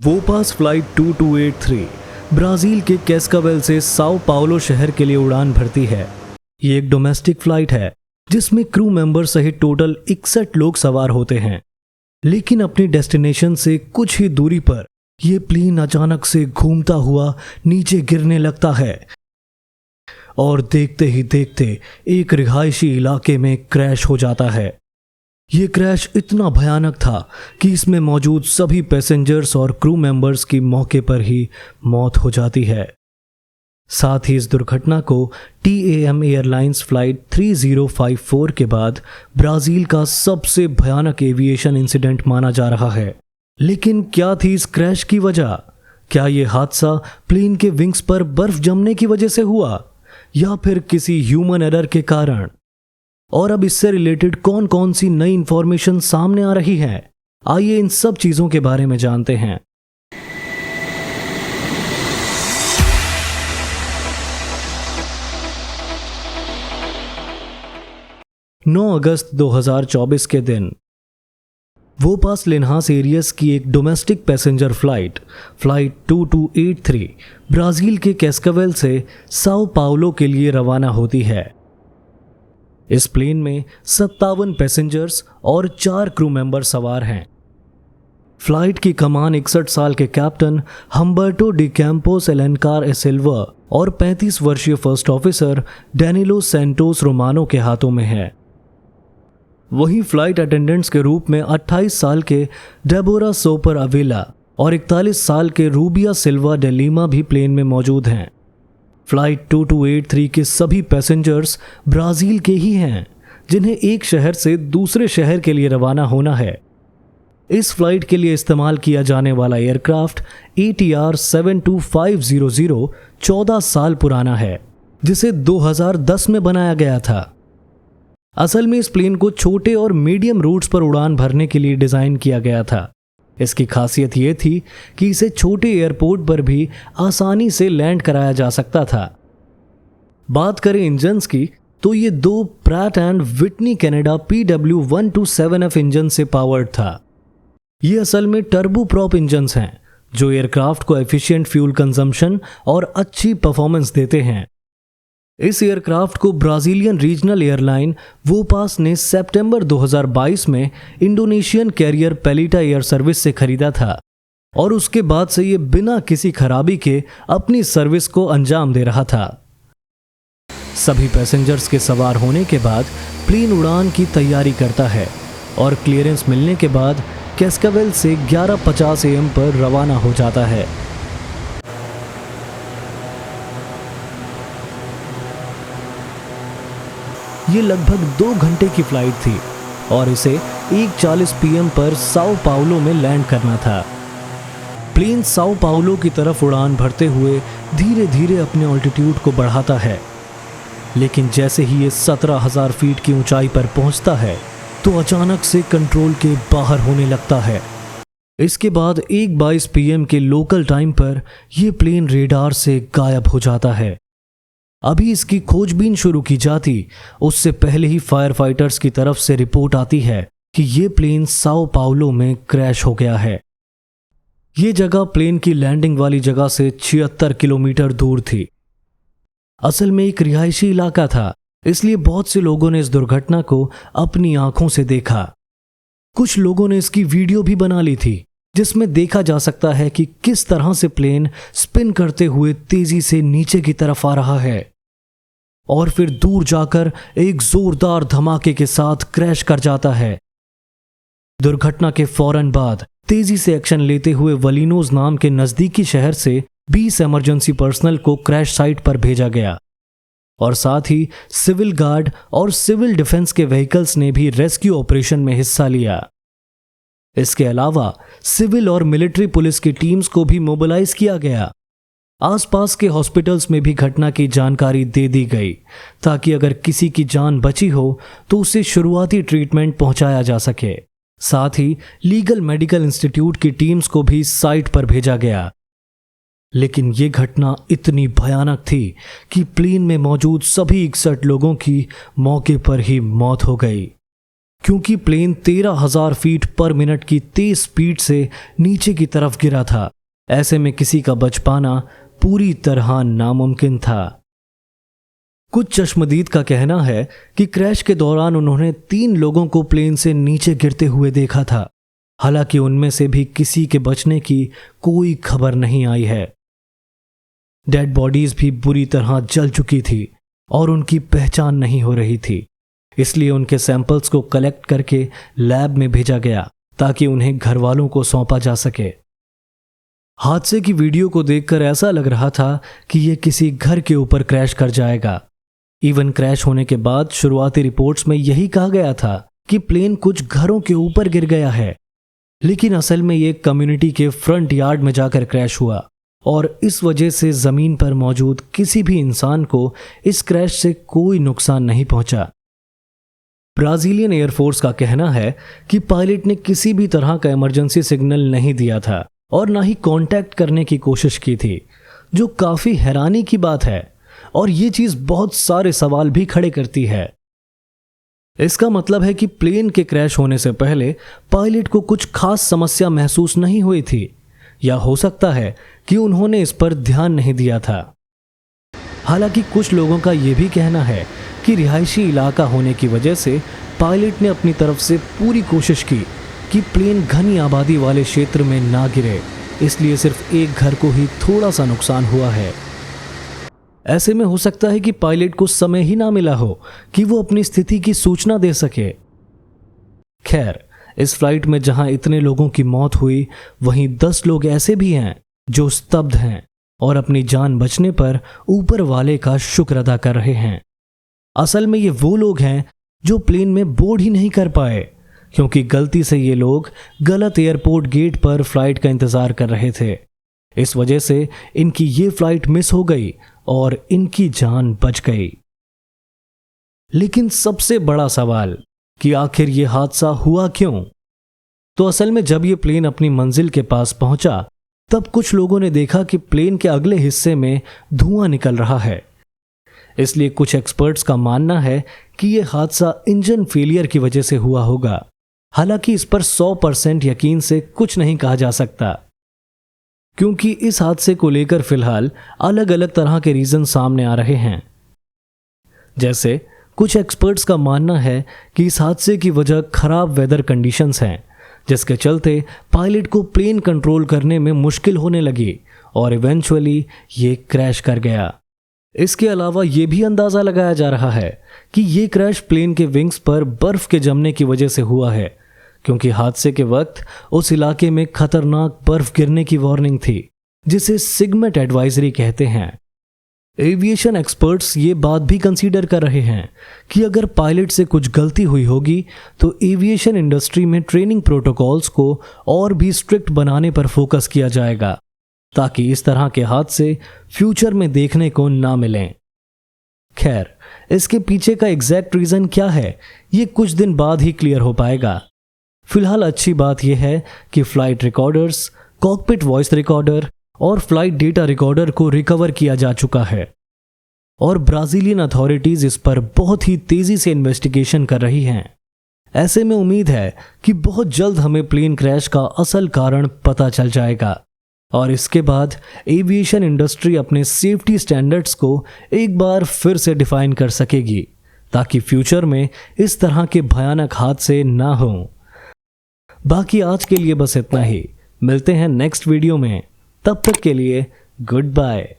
वोपास flight 2283 Brazil के कैस्कावेल से Sao Paulo शहर के लिए उड़ान भरती है। ये एक डोमेस्टिक फ्लाइट है जिसमें क्रू मेंबर सहित टोटल 61 लोग सवार होते हैं। लेकिन अपनी डेस्टिनेशन से कुछ ही दूरी पर यह प्लेन अचानक से घूमता हुआ नीचे गिरने लगता है और देखते ही देखते एक रिहायशी इलाके में क्रैश हो जाता है। ये क्रैश इतना भयानक था कि इसमें मौजूद सभी पैसेंजर्स और क्रू मेंबर्स की मौके पर ही मौत हो जाती है। साथ ही इस दुर्घटना को TAM एयरलाइंस फ्लाइट 3054 के बाद ब्राज़ील का सबसे भयानक एविएशन इंसिडेंट माना जा रहा है। लेकिन क्या थी इस क्रैश की वजह? क्या ये हादसा प्लेन के विंग्स पर बर्फ जमने की वजह से हुआ या फिर किसी ह्यूमन एरर के कारण? और अब इससे रिलेटेड कौन कौन सी नई इंफॉर्मेशन सामने आ रही है, आइए इन सब चीजों के बारे में जानते हैं। नौ अगस्त 2024 के दिन वोपास लिन्हास एरियस की एक डोमेस्टिक पैसेंजर फ्लाइट 2283 ब्राज़ील के कैस्कावेल से साओ पाउलो के लिए रवाना होती है। इस प्लेन में 57 पैसेंजर्स और 4 क्रू मेंबर सवार हैं। फ्लाइट की कमान 61 साल के captain Humberto de Campos Alencar e Silva और 35 वर्षीय first officer Danilo Santos Romano के हाथों में है। वहीं फ्लाइट अटेंडेंट्स के रूप में 28 साल के डेबोरा सोपर अविला और 41 साल के रूबिया सिल्वा डे लीमा भी प्लेन में मौजूद हैं। फ्लाइट 2283 के सभी पैसेंजर्स ब्राज़ील के ही हैं, जिन्हें एक शहर से दूसरे शहर के लिए रवाना होना है। इस फ्लाइट के लिए इस्तेमाल किया जाने वाला एयरक्राफ्ट ATR 72500 14 साल पुराना है, जिसे 2010 में बनाया गया था। असल में इस प्लेन को छोटे और मीडियम रूट्स पर उड़ान भरने के लिए डिज़ाइन किया गया था। इसकी खासियत ये थी कि इसे छोटे एयरपोर्ट पर भी आसानी से लैंड कराया जा सकता था। बात करें इंजन्स की तो ये 2 Pratt and Whitney Canada PW127F engine से पावर्ड था। ये असल में टर्बो प्रॉप इंजन्स हैं जो एयरक्राफ्ट को एफिशिएंट फ्यूल कंजम्पशन और अच्छी परफॉर्मेंस देते हैं। इस एयरक्राफ्ट को ब्राज़ीलियन रीजनल एयरलाइन वोपास ने सितंबर 2022 में इंडोनेशियन कैरियर पेलिटा एयर सर्विस से खरीदा था और उसके बाद से ये बिना किसी खराबी के अपनी सर्विस को अंजाम दे रहा था। सभी पैसेंजर्स के सवार होने के बाद प्लेन उड़ान की तैयारी करता है और क्लियरेंस मिलने के बाद कैस्कावेल से 11:50 AM पर रवाना हो जाता है। ये लगभग 2 घंटे की फ्लाइट थी और इसे 1:40 PM पर साओ पाउलो में लैंड करना था। प्लेन साओ पाउलो की तरफ उड़ान भरते हुए धीरे धीरे अपने ऑल्टीट्यूड को बढ़ाता है, लेकिन जैसे ही ये 17,000 फीट की ऊंचाई पर पहुंचता है तो अचानक से कंट्रोल के बाहर होने लगता है। इसके बाद 1:22 PM के लोकल टाइम पर यह प्लेन रेडार से गायब हो जाता है। अभी इसकी खोजबीन शुरू की जाती उससे पहले ही फायर फाइटर्स की तरफ से रिपोर्ट आती है कि यह प्लेन साओ पाउलो में क्रैश हो गया है। यह जगह प्लेन की लैंडिंग वाली जगह से 76 किलोमीटर दूर थी। असल में एक रिहायशी इलाका था, इसलिए बहुत से लोगों ने इस दुर्घटना को अपनी आंखों से देखा। कुछ लोगों ने इसकी वीडियो भी बना ली थी, जिसमें देखा जा सकता है कि किस तरह से प्लेन स्पिन करते हुए तेजी से नीचे की तरफ आ रहा है और फिर दूर जाकर एक जोरदार धमाके के साथ क्रैश कर जाता है। दुर्घटना के फौरन बाद तेजी से एक्शन लेते हुए वलिनोस नाम के नजदीकी शहर से 20 इमरजेंसी पर्सनल को क्रैश साइट पर भेजा गया और साथ ही सिविल गार्ड और सिविल डिफेंस के व्हीकल्स ने भी रेस्क्यू ऑपरेशन में हिस्सा लिया। इसके अलावा सिविल और मिलिट्री पुलिस की टीम्स को भी मोबिलाइज किया गया। आसपास के हॉस्पिटल्स में भी घटना की जानकारी दे दी गई ताकि अगर किसी की जान बची हो तो उसे शुरुआती ट्रीटमेंट पहुंचाया जा सके। साथ ही लीगल मेडिकल इंस्टीट्यूट की टीम्स को भी साइट पर भेजा गया। लेकिन यह घटना इतनी भयानक थी कि प्लेन में मौजूद सभी 61 लोगों की मौके पर ही मौत हो गई। क्योंकि प्लेन 13,000 फीट पर मिनट की तेज स्पीड से नीचे की तरफ गिरा था। ऐसे में किसी का बच पाना पूरी तरह नामुमकिन था। कुछ चश्मदीद का कहना है कि क्रैश के दौरान उन्होंने 3 लोगों को प्लेन से नीचे गिरते हुए देखा था। हालांकि उनमें से भी किसी के बचने की कोई खबर नहीं आई है। डेड बॉडीज भी बुरी तरह जल चुकी थी और उनकी पहचान नहीं हो रही थी। इसलिए उनके सैंपल्स को कलेक्ट करके लैब में भेजा गया ताकि उन्हें घर वालों को सौंपा जा सके। हादसे की वीडियो को देखकर ऐसा लग रहा था कि यह किसी घर के ऊपर क्रैश कर जाएगा। इवन क्रैश होने के बाद शुरुआती रिपोर्ट्स में यही कहा गया था कि प्लेन कुछ घरों के ऊपर गिर गया है, लेकिन असल में यह कम्युनिटी के फ्रंट यार्ड में जाकर क्रैश हुआ और इस वजह से जमीन पर मौजूद किसी भी इंसान को इस क्रैश से कोई नुकसान नहीं पहुंचा। ब्राजीलियन एयरफोर्स का कहना है कि पायलट ने किसी भी तरह का इमरजेंसी सिग्नल नहीं दिया था और ना ही कांटेक्ट करने की कोशिश की थी, जो काफी हैरानी की बात है और ये चीज बहुत सारे सवाल भी खड़े करती है। इसका मतलब है कि प्लेन के क्रैश होने से पहले पायलट को कुछ खास समस्या महसूस नहीं हुई थी, या हो सकता है कि उन्होंने इस पर ध्यान नहीं दिया था। हालांकि कुछ लोगों का यह भी कहना है कि रिहायशी इलाका होने की वजह से पायलट ने अपनी तरफ से पूरी कोशिश की कि प्लेन घनी आबादी वाले क्षेत्र में ना गिरे, इसलिए सिर्फ एक घर को ही थोड़ा सा नुकसान हुआ है। ऐसे में हो सकता है कि पायलट को समय ही ना मिला हो कि वो अपनी स्थिति की सूचना दे सके। खैर, इस फ्लाइट में जहां इतने लोगों की मौत हुई, वहीं 10 लोग ऐसे भी हैं जो स्तब्ध हैं और अपनी जान बचने पर ऊपर वाले का शुक्र अदा कर रहे हैं। असल में ये वो लोग हैं जो प्लेन में बोर्ड ही नहीं कर पाए, क्योंकि गलती से ये लोग गलत एयरपोर्ट गेट पर फ्लाइट का इंतजार कर रहे थे। इस वजह से इनकी ये फ्लाइट मिस हो गई और इनकी जान बच गई। लेकिन सबसे बड़ा सवाल कि आखिर ये हादसा हुआ क्यों? तो असल में जब ये प्लेन अपनी मंजिल के पास पहुंचा, तब कुछ लोगों ने देखा कि प्लेन के अगले हिस्से में धुआं निकल रहा है। इसलिए कुछ एक्सपर्ट्स का मानना है कि यह हादसा इंजन फेलियर की वजह से हुआ होगा। हालांकि इस पर 100% यकीन से कुछ नहीं कहा जा सकता, क्योंकि इस हादसे को लेकर फिलहाल अलग अलग तरह के रीजन सामने आ रहे हैं। जैसे कुछ एक्सपर्ट्स का मानना है कि इस हादसे की वजह खराब वेदर कंडीशंस हैं, जिसके चलते पायलट को प्लेन कंट्रोल करने में मुश्किल होने लगी और इवेंचुअली ये क्रैश कर गया। इसके अलावा ये भी अंदाजा लगाया जा रहा है कि ये क्रैश प्लेन के विंग्स पर बर्फ के जमने की वजह से हुआ है, क्योंकि हादसे के वक्त उस इलाके में खतरनाक बर्फ गिरने की वार्निंग थी, जिसे सिगमेट एडवाइजरी कहते हैं। एविएशन एक्सपर्ट्स ये बात भी कंसीडर कर रहे हैं कि अगर पायलट से कुछ गलती हुई होगी तो एविएशन इंडस्ट्री में ट्रेनिंग प्रोटोकॉल्स को और भी स्ट्रिक्ट बनाने पर फोकस किया जाएगा, ताकि इस तरह के हादसे फ्यूचर में देखने को ना मिलें। खैर, इसके पीछे का एग्जैक्ट रीजन क्या है, ये कुछ दिन बाद ही क्लियर हो पाएगा। फिलहाल अच्छी बात यह है कि flight recorders, cockpit voice recorder और फ्लाइट डेटा रिकॉर्डर को रिकवर किया जा चुका है और ब्राजीलियन अथॉरिटीज इस पर बहुत ही तेजी से इन्वेस्टिगेशन कर रही हैं। ऐसे में उम्मीद है कि बहुत जल्द हमें प्लेन क्रैश का असल कारण पता चल जाएगा और इसके बाद एविएशन इंडस्ट्री अपने सेफ्टी स्टैंडर्ड्स को एक बार फिर से डिफाइन कर सकेगी, ताकि फ्यूचर में इस तरह के भयानक हादसे ना हों। बाकी आज के लिए बस इतना ही। मिलते हैं नेक्स्ट वीडियो में, तब तक के लिए गुड बाय।